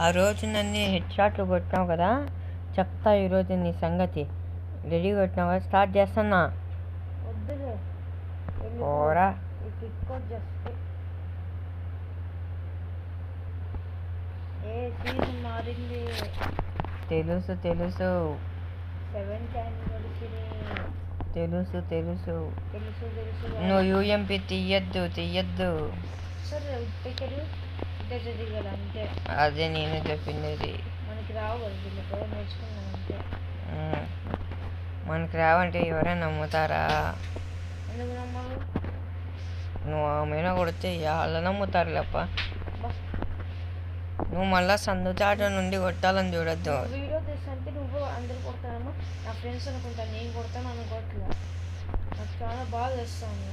ఆ రోజు నన్ను హెడ్ షాట్లు కొట్టినావు కదా, చెప్తా ఈరోజు నీ సంగతి. రెడీ కొట్టినావు కదా, స్టార్ట్ చేస్తున్నా. పోరా. తెలుసు తెలుసు తెలుసు నువ్వు యూఎంపీ తీయద్దు. అదే నేను చెప్పింది. మనకి రావంటే ఎవరైనా నమ్ముతారా? నువ్వు ఆమెనా కొడితే వాళ్ళ నమ్ముతారు లేప్ప. నువ్వు మళ్ళా సందుచాట నుండి కొట్టాలని చూడొద్దు. వీడియో తీస్తుంటే నువ్వు అందరు కొడతానేమో నా ఫ్రెండ్స్ అనుకుంటా, నేను కొడతాను అనుకోవట్లే. నాకు చాలా బాగా చేస్తాను.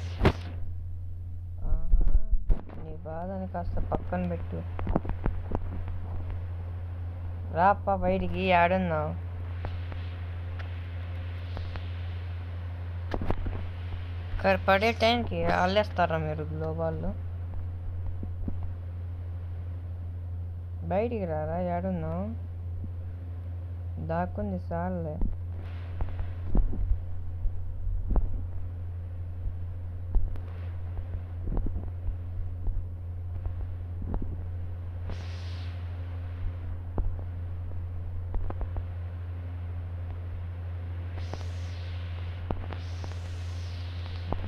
నీ బాధని కాస్త పక్కన పెట్టు. రాప్ప బయటికి. ఆడున్నావు పడే టైంకి ఆలేస్తారా మీరు గ్లోబాల్లో? బయటికి రారా, ఏడున్నావు? దాక్కుంది సార్లే.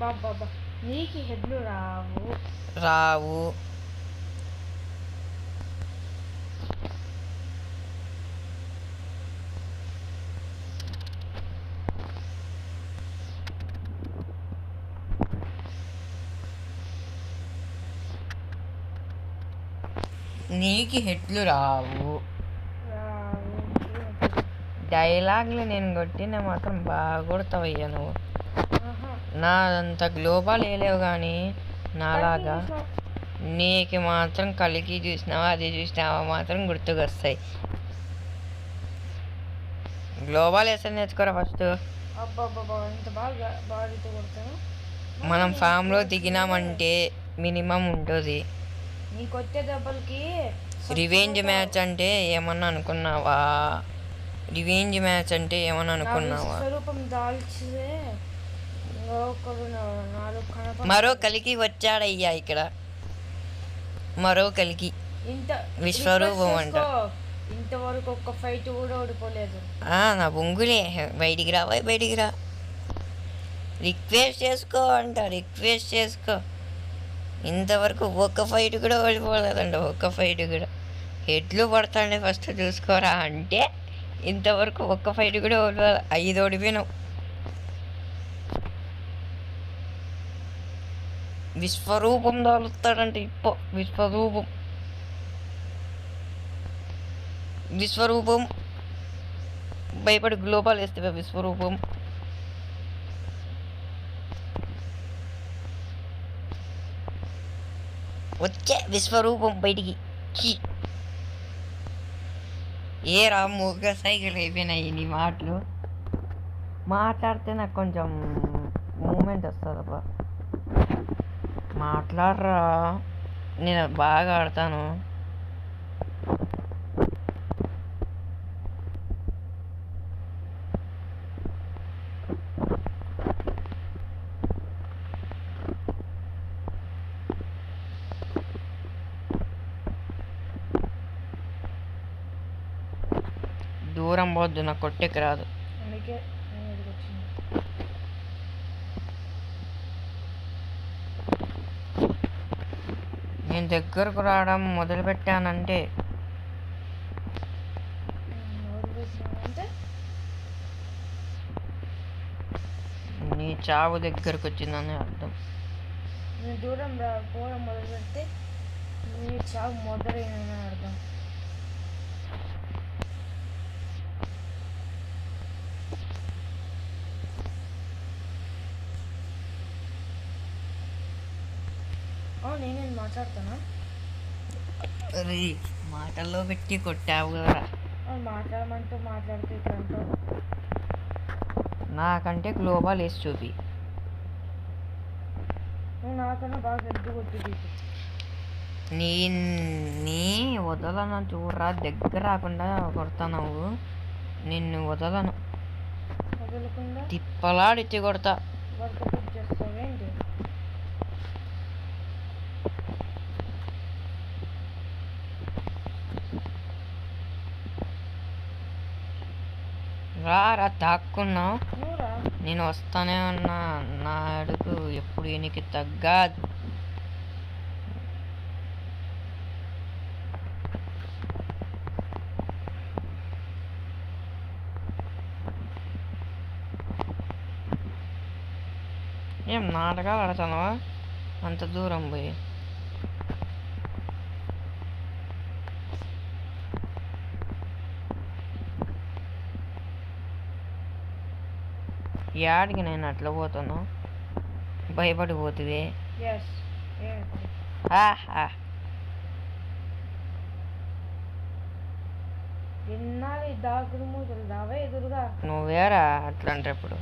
బాబా నీకు హెడ్లు రావు. నీకు హెడ్లు రావు. డైలాగ్లు నేను కొట్టిన మాత్రం బాగా కొడతావయ్యా నువ్వు. నాదంత గ్లోబల్ వేయలేవు కానీ నాలాగా నీకు మాత్రం కలికి చూసినావా, అది చూసినావా మాత్రం గుర్తుకొస్తాయి. గ్లోబల్ వేసని నేర్చుకోరా ఫస్ట్. మనం ఫామ్లో దిగినామంటే మినిమం ఉంటుంది. రివెంజ్ మ్యాచ్ అంటే ఏమన్నా అనుకున్నావా? మరో కలికి వచ్చాడయ్యా ఇక్కడ. మరో కలికి విశ్వరూపం అంట. ఇంతవరకు ఒక్క ఫైట్ కూడా ఓడిపోలేదు. నా బొంగులే. బయటికి రా. రిక్వెస్ట్ చేసుకో. ఇంతవరకు ఒక్క ఫైట్ కూడా ఓడిపోలేదంట. ఒక్క ఫైట్ కూడా. హెడ్లు పడతాండే ఫస్ట్ చూసుకోరా అంటే ఇంతవరకు ఒక్క ఫైట్ కూడా ఓడిపోలే. 5 ఓడిపోయినావు. విశ్వరూపం దాలుస్తాడంటే విశ్వరూపం భయపడి గ్లోబల్ వేస్తే విశ్వరూపం. వచ్చే విశ్వరూపం బయటికి. ఏ రా మూగ సైకిల్ అయిపోయినాయి నీ మాటలు. మాట్లాడితే నాకు కొంచెం మూమెంట్ వస్తుందబ్బా. మాట్లాడరా, నేను బాగా ఆడతాను. దూరం పోద్దు, నాకు కొట్టెకి రాదు. నేను దగ్గరకు రావడం మొదలుపెట్టానంటే నీ చావు దగ్గరకు వచ్చిందని అర్థం. దూరం పోవడం మొదలు పెడితే నీ చావు మొదలైన అర్థం. నేను మాట్లాడుతానా? మాటల్లో పెట్టి కొట్టావు కదా. మాట్లాడుతూ ఇట్లా నాకంటే గ్లోబల్ వేసి చూపి. నువ్వు నాకన్నా బాగా హెడ్ కొట్టి నీ నీ వదలను చూడరా, దగ్గర రాకుండా కొడతావు. నిన్ను వదలను, వదలకుండా తిప్పలాడిచ్చి కొడతా. వర్కౌట్ చేస్తావేంటి? రా దాక్కున్నావు. నువ్వురా. నేను వస్తానే ఉన్నా. నా అడుగు ఎప్పుడు ఈయనకి తగ్గదు. ఏం నాటకాలు ఆడతానవా అంత దూరం పోయి? యాడికి నేను అట్లా పోతాను? భయపడిపోతుంది. ఎస్ ఎన్నాళ్ళు దాగుడు మూతలు దావే ఎదురుగా. నువ్వేరా అట్లా అంటే ఇప్పుడు?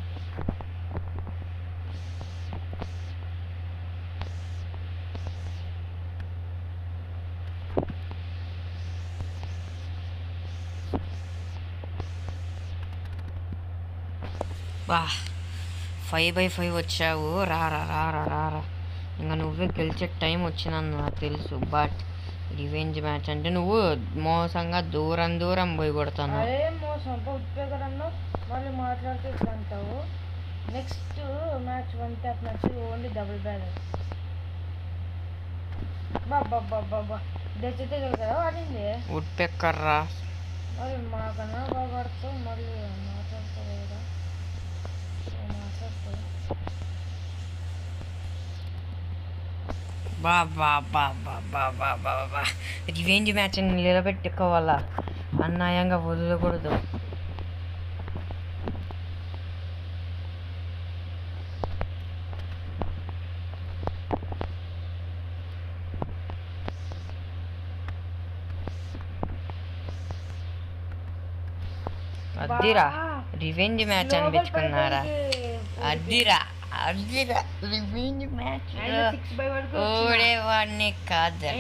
బా 5/5 వచ్చావు. రారా రారా రారా, ఇంకా నువ్వే గెలిచే టైం వచ్చిందని నాకు తెలుసు. బట్ రివెంజ్ మ్యాచ్ అంటే నువ్వు మోసంగా దూరం దూరం పోయి కొడతాను. అదే మోసం ఉత్పేకరన్నా మళ్ళీ మాట్లాడితే ఇట్లా అంటావు. నెక్స్ట్ మ్యాచ్ 1 ట్యాప్ మ్యాచ్ ఓన్లీ డబుల్ బ్యాలెన్స్. బాబా దచ్చితే కదా ఆడింది. ఉడ్పెక్కర్రా. మరి మాకన్నా బాగా ఆడతావు. మళ్ళీ మాట్లాడతావు కదా, మాట్లాడతావు. బా రివెంజ్ మ్యాచ్ నిలబెట్టుకోవాలా, అన్యాయంగా వదలకూడదు. అద్దిరా రివెంజ్ మ్యాచ్ అనిపించుకున్నారా? అద్దిరా అద్దిరా రివెంజ్ మ్యాచ్. ఓడేవాడిని కాదురా.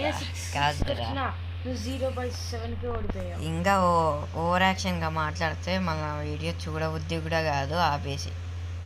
0/7కి ఓడిపోయావు. ఇంకా ఓవర్ యాక్షన్గా మాట్లాడితే మన వీడియో చూడబుద్ధి కూడా కాదు, ఆపేసి.